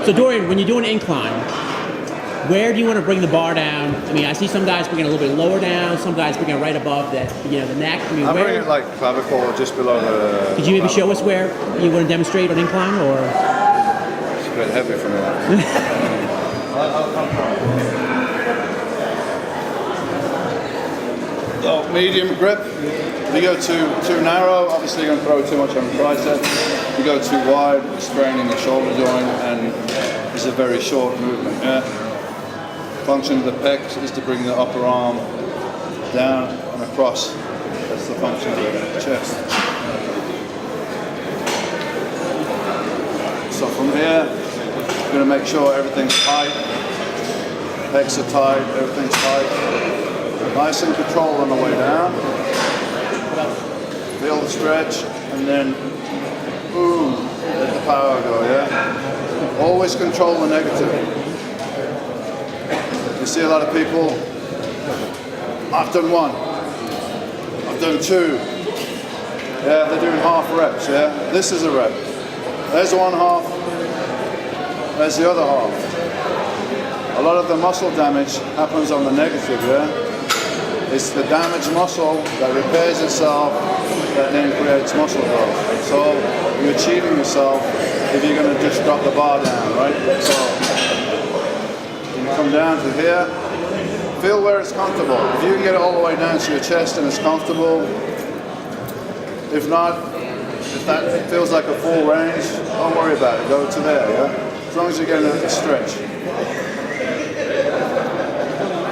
So Dorian, when you do an incline, where do you want to bring the bar down? I mean, I see some guys bring it a little bit lower down, some guys bring it right above that, the neck. I mean, I bring it like clavicle or just below the... Could you maybe show us where you want to demonstrate on incline, or? It's a bit heavy for me. So, medium grip. If you go too narrow, obviously you're going to throw too much on the tricep. If you go too wide, you're straining the shoulder joint, and it's a very short movement. Yeah. Function of the pecs is to bring the upper arm down and across. That's the function of the chest. So from here, you're going to make sure everything's tight. Pecs are tight, everything's tight. Nice and controlled on the way down. Feel the stretch, and then boom, let the power go, yeah? Always control the negative. You see a lot of people, I've done one, I've done two. Yeah, they're doing half reps, yeah? This is a rep. There's one half, there's the other half. A lot of the muscle damage happens on the negative, yeah? It's the damaged muscle that repairs itself that then creates muscle growth. So you're cheating yourself if you're going to just drop the bar down, right? So you come down to here, feel where it's comfortable. If you can get it all the way down to your chest and it's comfortable, if not, if that feels like a full range, don't worry about it, go to there, yeah? As long as you're getting a stretch.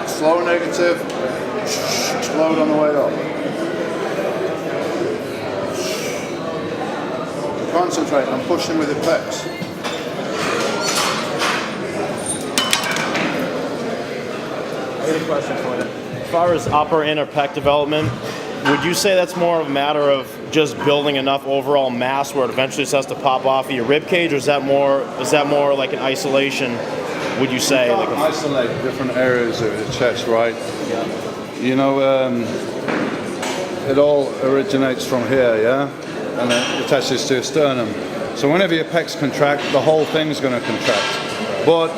Slow negative, explode on the way up. Concentrate on pushing with your pecs. I got a question for you. As far as upper inner pec development, would you say that's more of a matter of just building enough overall mass where it eventually starts to pop off of your rib cage, or is that more like an isolation? Would you say? You can't isolate different areas of the chest, right? Yeah. You know, it all originates from here, yeah, and it attaches to your sternum. So whenever your pecs contract, the whole thing's going to contract. But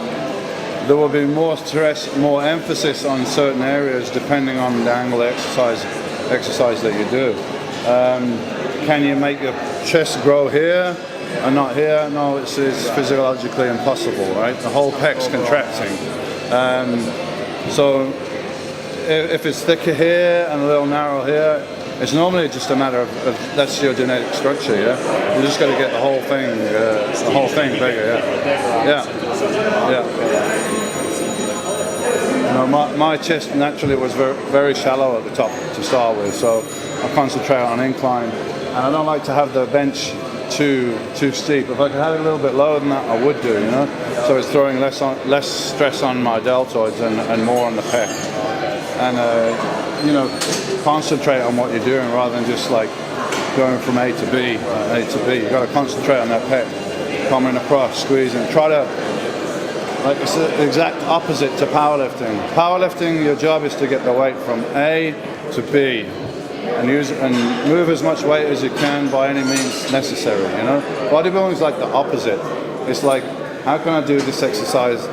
there will be more stress, more emphasis on certain areas depending on the angle of exercise that you do. Can you make your chest grow here and not here? No, it's physiologically impossible, right? The whole pec's contracting. So if it's thicker here and a little narrow here, it's normally just a matter of that's your genetic structure, yeah? You just got to get the whole thing bigger, yeah? Yeah. You know, my chest naturally was very shallow at the top to start with, so I concentrate on incline, and I don't like to have the bench too steep. If I could have it a little bit lower than that, I would do, you know? So it's throwing less stress on my deltoids and more on the pec. And you know, concentrate on what you're doing rather than just like going from A to B. You've got to concentrate on that pec, coming across, squeezing. Try to, like, it's the exact opposite to powerlifting. Powerlifting, your job is to get the weight from A to B and move as much weight as you can by any means necessary, you know? Bodybuilding is like the opposite. It's like, how can I do this exercise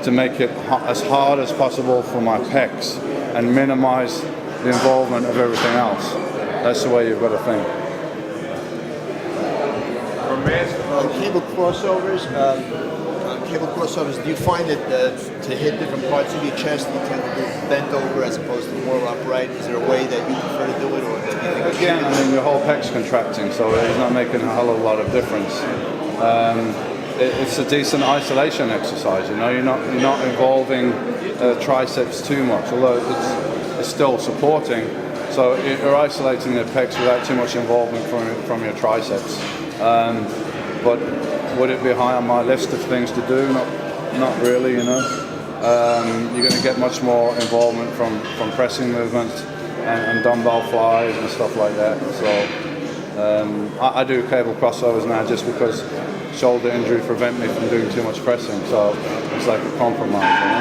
to make it as hard as possible for my pecs and minimize the involvement of everything else? That's the way you've got to think. On cable crossovers, do you find that to hit different parts of your chest, you tend to do bent over as opposed to more upright? Is there a way that you prefer to do it, or do you think again? I mean, your whole pec's contracting, so it's not making a hell of a lot of difference. It's a decent isolation exercise. You know, you're not involving triceps too much, although it's still supporting. So you're isolating the pecs without too much involvement from your triceps. But would it be high on my list of things to do? Not really, you know. You're going to get much more involvement from pressing movements and dumbbell flies and stuff like that. So I do cable crossovers now just because shoulder injury prevent me from doing too much pressing. So it's like a compromise, you know.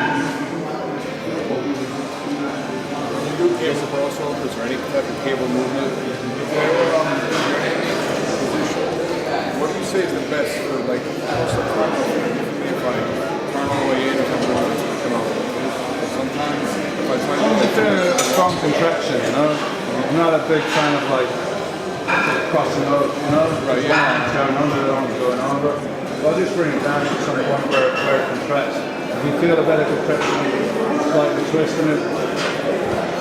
Do cable crossovers or any type of cable movement? What do you say is the best for, like, if I arm contraction, you know. I'm not a big fan of like crossing over, you know, right, going under the arm, going over. So I'll just bring it down to some point where it contracts. If you feel a better contraction, slightly twisting it,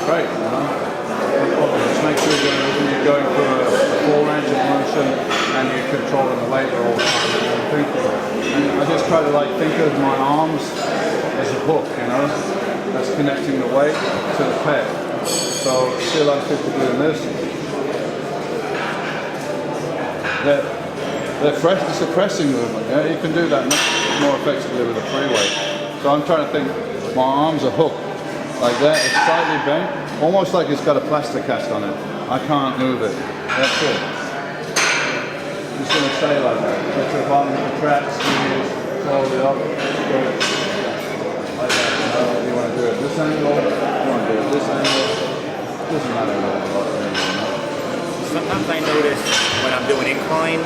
great, you know. Just make sure you're going through a full range of motion and you're controlling the weight all the time. And I just try to like think of my arms as a hook, you know, that's connecting the weight to the pec. So you see a lot of people doing this. It's a pressing movement, yeah? You can do that much more effectively with a free weight. So I'm trying to think, my arms are hooked like that, it's slightly bent, almost like it's got a plaster cast on it. I can't move it. That's it. Just going to stay like that. Get to the bottom of the track, squeeze, slowly up, go like that. You know, you want to do it this angle, you want to do it this angle. Doesn't matter what angle, you know. Sometimes I notice when I'm doing incline,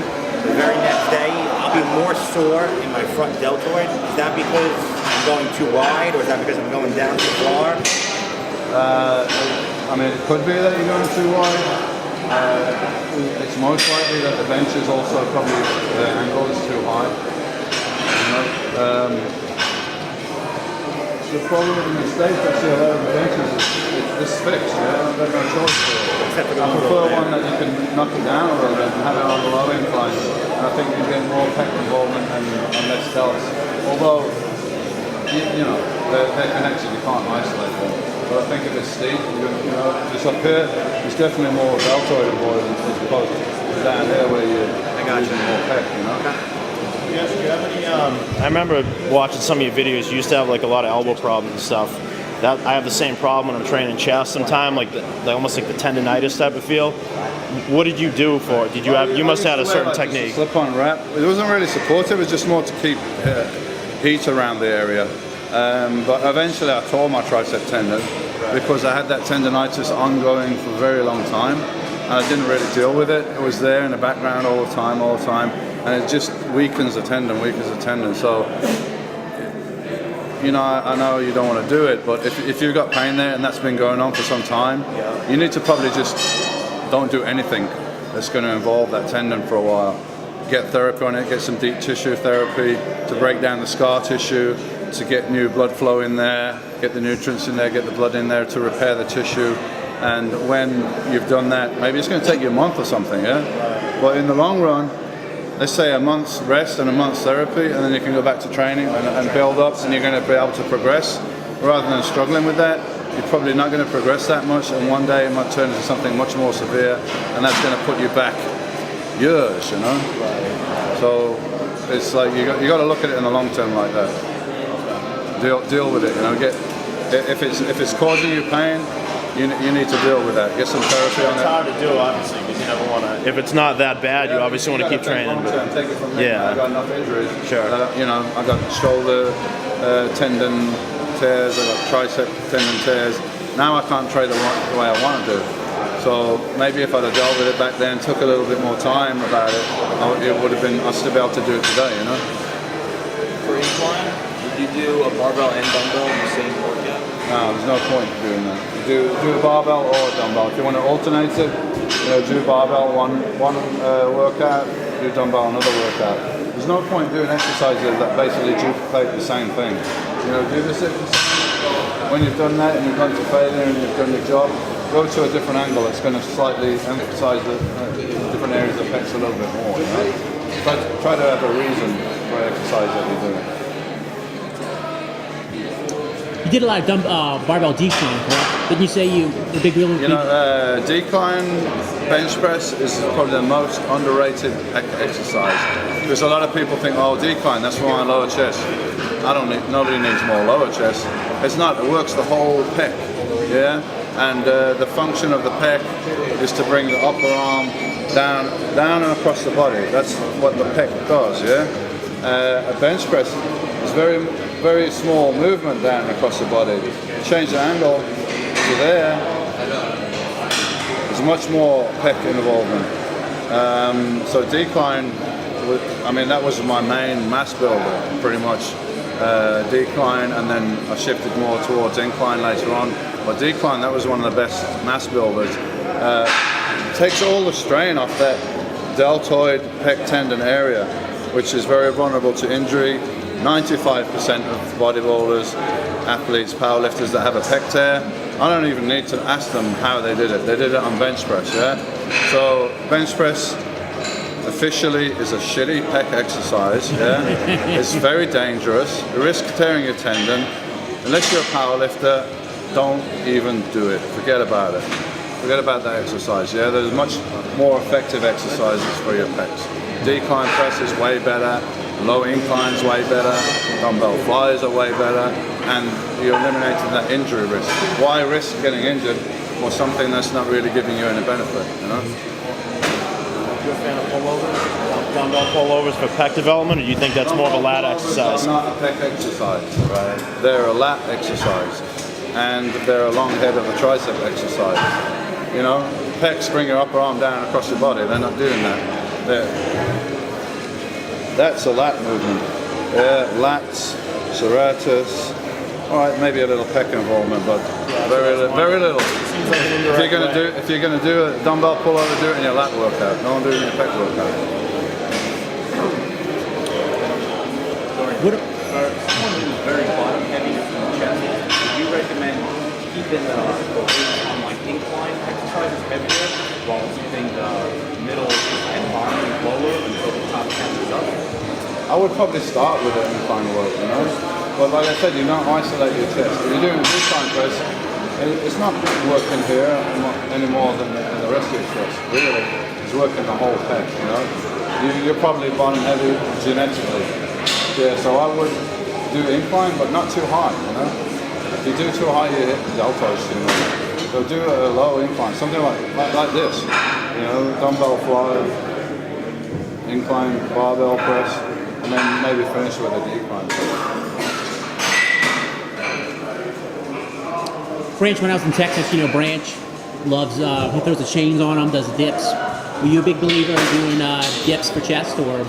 the very next day, I'll be more sore in my front deltoid. Is that because I'm going too wide, or is that because I'm going down too far? I mean, it could be that you're going too wide. It's most likely that the bench is also probably, the angle is too high. You know? The problem in the States, I see a lot of the benches is this fixed, yeah? There's no choice for it. I prefer one that you can knock it down a little bit and have it on the low incline. And I think you get more pec involvement and less delts. Although, you know, they're connected, you can't isolate them. But I think if it's steep, you know, just up here, there's definitely more deltoid involvement as opposed to down here where you're using more pec, you know? Yes, do you have any, I remember watching some of your videos, you used to have like a lot of elbow problems and stuff. That I have the same problem when I'm training chest sometimes, like almost like the tendonitis type of feel. What did you do for it? Did you have, you must have had a certain technique. Slip-on wrap. It wasn't really supportive, it was just more to keep heat around the area. But eventually I tore my tricep tendon because I had that tendonitis ongoing for a very long time. And I didn't really deal with it. It was there in the background all the time. And it just weakens the tendon. So, you know, I know you don't want to do it, but if you've got pain there and that's been going on for some time, you need to probably just don't do anything that's going to involve that tendon for a while. Get therapy on it, get some deep tissue therapy to break down the scar tissue, to get new blood flow in there, get the nutrients in there, get the blood in there to repair the tissue. And when you've done that, maybe it's going to take you a month or something, yeah? But in the long run, let's say a month's rest and a month's therapy, and then you can go back to training and build up, and you're going to be able to progress. Rather than struggling with that, you're probably not going to progress that much, and one day it might turn into something much more severe, and that's going to put you back years, you know? So it's like you got to look at it in the long term like that. Deal with it, you know. If it's causing you pain, you need to deal with that. Get some therapy on it. It's hard to do, obviously, because you never want to. If it's not that bad, you obviously want to keep training. Take it from there. Yeah. I got enough injuries. Sure. You know, I got shoulder tendon tears. I got tricep tendon tears. Now I can't train the way I want to do. So maybe if I'd have dealt with it back then, took a little bit more time about it, it would have been. I'd still be able to do it today. You know. For incline, would you do a barbell and dumbbell in the same workout? No, there's no point in doing that. You do a barbell or a dumbbell. If you want to alternate it, you know, do barbell one workout, do dumbbell another workout. There's no point doing exercises that basically duplicate the same thing. You know, do this exercise. When you've done that and you've gone to failure and you've done your job, go to a different angle that's going to slightly emphasize the different areas of pecs a little bit more. You know? Try to have a reason for exercise that you're doing. You did a lot of barbell decline, correct? Didn't you say you were big wheel? You know, decline bench press is probably the most underrated exercise because a lot of people think, oh, decline, that's for my lower chest. Nobody needs more lower chest. It's not. It works the whole pec, yeah. And the function of the pec is to bring the upper arm down and across the body. That's what the pec does, yeah. A bench press is very small movement down across the body. Change the angle to there. There's much more pec involvement. So decline, I mean, that was my main mass builder, pretty much. Decline, and then I shifted more towards incline later on. But decline, that was one of the best mass builders. Takes all the strain off that deltoid pec tendon area, which is very vulnerable to injury. 95% of bodybuilders, athletes, powerlifters that have a pec tear, I don't even need to ask them how they did it. They did it on bench press, yeah? So bench press officially is a shitty pec exercise, yeah? It's very dangerous. You risk tearing your tendon. Unless you're a powerlifter, don't even do it. Forget about it. Forget about that exercise, yeah? There's much more effective exercises for your pecs. Decline press is way better. Low inclines way better, dumbbell flies are way better, and you're eliminating that injury risk. Why risk getting injured for something that's not really giving you any benefit, you know? You a fan of pullovers? Dumbbell pullovers for pec development, or do you think that's more of a lat exercise? It's not a pec exercise, right? They're a lat exercise, and they're a long head of a tricep exercise. You know, pecs bring your upper arm down across your body. They're not doing that. That's a lat movement. Yeah, lats, serratus. All right, maybe a little pec involvement, but very little. If you're gonna do a dumbbell pullover, do it in your lat workout. No one do it in your pec workout. For someone who's very bottom heavy in the chest, would you recommend keeping the weight on like incline exercises heavier while keeping the middle and bottom lower until the top catches up? I would probably start with an incline work, you know. But like I said, you don't isolate your chest. If you're doing a decline press, it's not working here any more than the rest of your chest. Really, it's working the whole pec, you know. You're probably bottom heavy genetically. Yeah, so I would do incline, but not too high, you know. If you do too high, you hit the deltoids too much. So do a low incline, something like this, you know, dumbbell fly, incline barbell press, and then maybe finish with a decline. Branch, when I was in Texas, you know, Branch loves, he throws the chains on them, does dips. Were you a big believer in doing dips for chest, or?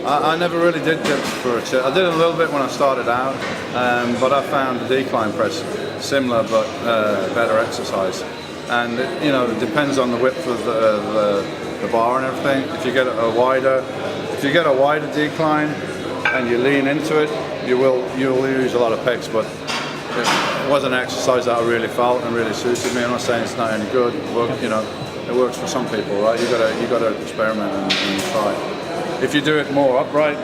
I never really did dips for a chest. I did a little bit when I started out, but I found the decline press similar but better exercise. And you know, it depends on the width of the bar and everything. If you get a wider decline and you lean into it, you'll use a lot of pecs. But it wasn't an exercise that I really felt and really suited me. I'm not saying it's not any good. You know, it works for some people, right? You gotta experiment and try. If you do it more upright,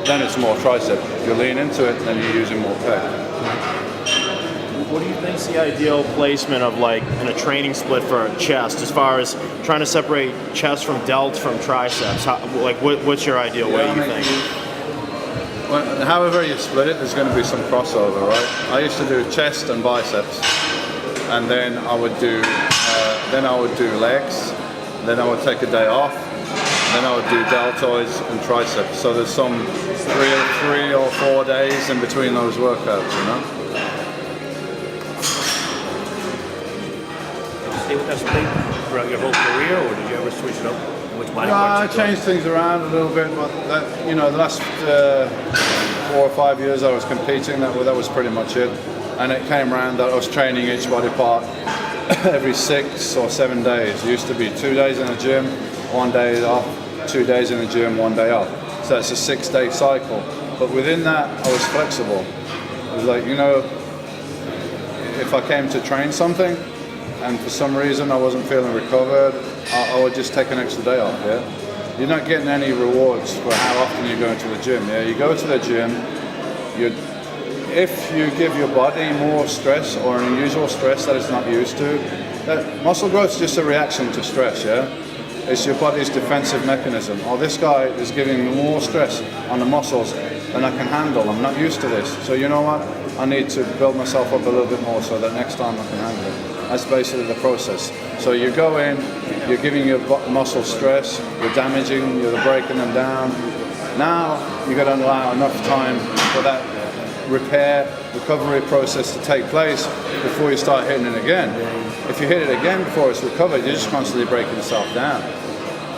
then it's more tricep. If you lean into it, then you're using more pec. What do you think's the ideal placement of like in a training split for chest, as far as trying to separate chest from delts from triceps? What's your ideal way, you think? Well, however you split it, there's going to be some crossover, right? I used to do chest and biceps, and then I would do legs. Then I would take a day off. Then I would do deltoids and triceps. So there's some three or 4 days in between those workouts, you know. Stay with that split throughout your whole career, or did you ever switch it up? Which body I parts you changed things around a little bit, but the last 4 or 5 years I was competing, that was pretty much it. And it came around that I was training each body part every 6 or 7 days. It used to be 2 days in the gym, 1 day off, 2 days in the gym, 1 day off. So it's a 6-day cycle. But within that, I was flexible. It was like, you know, if I came to train something, and for some reason I wasn't feeling recovered, I would just take an extra day off, yeah? You're not getting any rewards for how often you're going to the gym, yeah? You go to the gym, if you give your body more stress or an unusual stress that it's not used to, that muscle growth is just a reaction to stress, yeah? It's your body's defensive mechanism. Oh, this guy is giving me more stress on the muscles than I can handle. I'm not used to this. So you know what? I need to build myself up a little bit more so that next time I can handle it. That's basically the process. So you go in, you're giving your muscle stress, you're damaging, you're breaking them down. Now you've got to allow enough time for that recovery process to take place before you start hitting it again. If you hit it again before it's recovered, you're just constantly breaking yourself down.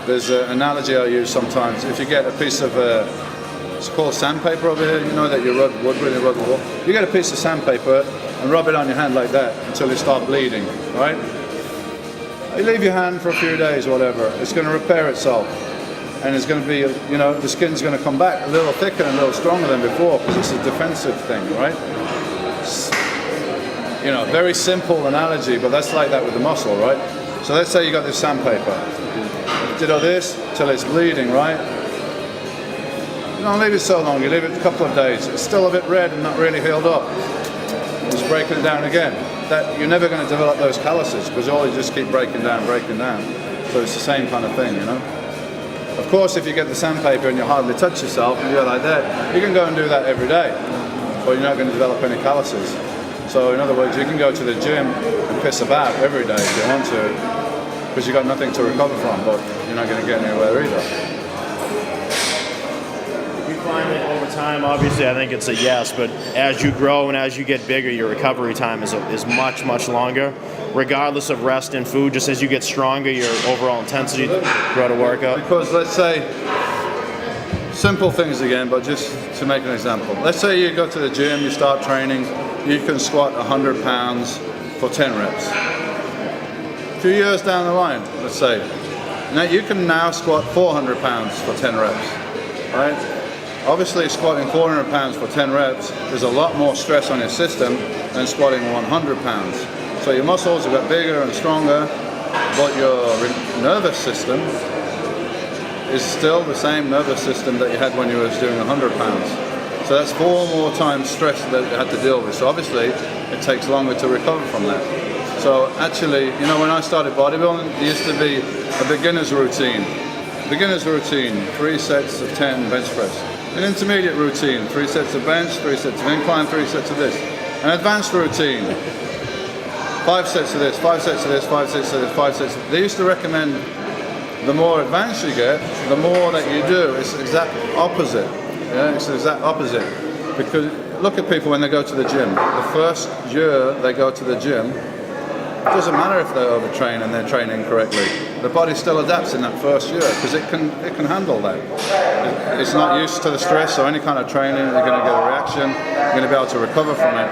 There's an analogy I use sometimes. If you get a piece of it's called sandpaper over here, you know, that you rub wood with, you rub the wall. You get a piece of sandpaper and rub it on your hand like that until you start bleeding, right? You leave your hand for a few days or whatever, it's going to repair itself. And it's going to be, you know, the skin's going to come back a little thicker and a little stronger than before because it's a defensive thing, right? You know, very simple analogy, but that's like that with the muscle, right? So let's say you got this sandpaper. You did all this till it's bleeding, right? You don't leave it so long, you leave it a couple of days. It's still a bit red and not really healed up. Just breaking it down again. That you're never going to develop those calluses because all you just keep breaking down. So it's the same kind of thing, you know? Of course, if you get the sandpaper and you hardly touch yourself and you're like that, you can go and do that every day, but you're not going to develop any calluses. So in other words, you can go to the gym and piss about every day if you want to, because you've got nothing to recover from, but you're not going to get anywhere either. You find that over time, obviously I think it's a yes, but as you grow and as you get bigger, your recovery time is much, much longer, regardless of rest and food. Just as you get stronger, your overall intensity throughout a workout. Because let's say, simple things again, but just to make an example. Let's say you go to the gym, you start training, you can squat 100 pounds for 10 reps. A few years down the line, let's say, now you can now squat 400 pounds for 10 reps, right? Obviously squatting 400 pounds for 10 reps is a lot more stress on your system than squatting 100 pounds. So your muscles have got bigger and stronger, but your nervous system is still the same nervous system that you had when you was doing 100 pounds. So that's 4 more times stress that you had to deal with. So obviously it takes longer to recover from that. So actually, you know, when I started bodybuilding, there used to be a beginner's routine. Beginner's routine, 3 sets of 10 bench press. An intermediate routine, 3 sets of bench, 3 sets of incline, 3 sets of this. An advanced routine, 5 sets of this, 5 sets of this, 5 sets of this, 5 sets of this. They used to recommend the more advanced you get, the more that you do. It's the exact opposite. Yeah, it's the exact opposite. Because look at people when they go to the gym. The first year they go to the gym, it doesn't matter if they overtrain and they're training correctly. The body still adapts in that first year because it can handle that. It's not used to the stress or any kind of training. You're going to get a reaction. You're going to be able to recover from it.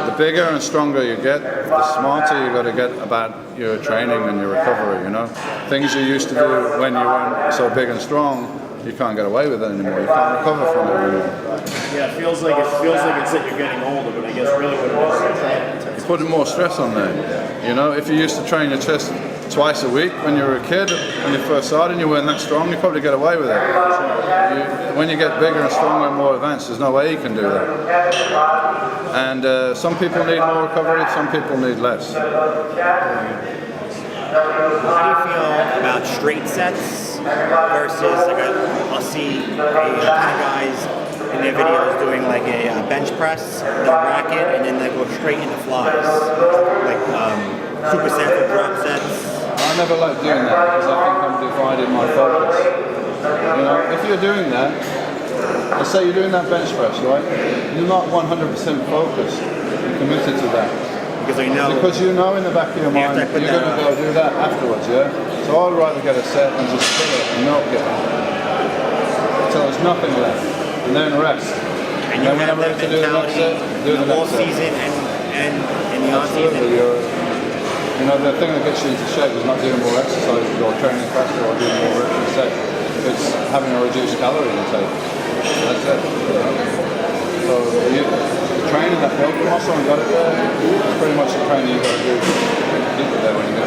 The bigger and stronger you get, the smarter you got to get about your training and your recovery. You know, things you used to do when you weren't so big and strong, you can't get away with it anymore. You can't recover from it anymore. Yeah, it feels like it's that you're getting older, but I guess really what it is training. You're putting more stress on there. You know, if you used to train your chest twice a week when you were a kid, when you first started and you weren't that strong, you probably get away with it. When you get bigger and stronger and more advanced, there's no way you can do that. And some people need more recovery, some people need less. How do you feel about straight sets versus, like, I'll see a ton of guys in their videos doing like a bench press, they'll rack it, and then they go straight into flies, like supersets or drop sets. I never like doing that because I think I'm dividing my focus. You know, if you're doing that, let's say you're doing that bench press, right? You're not 100% focused and committed to that. Because you know in the back of your mind you're going to go do that afterwards, yeah? So I'd rather get a set and just kill it and milk it until there's nothing left, and then rest. And you then have that mentality in the off season and in the on season. You know, the thing that gets you into shape is not doing more exercise or training faster or doing more reps per set. It's having a reduced calorie intake. That's it. You know? So training that build muscle and got it there, it's pretty much the training you've got to do to keep it there when you get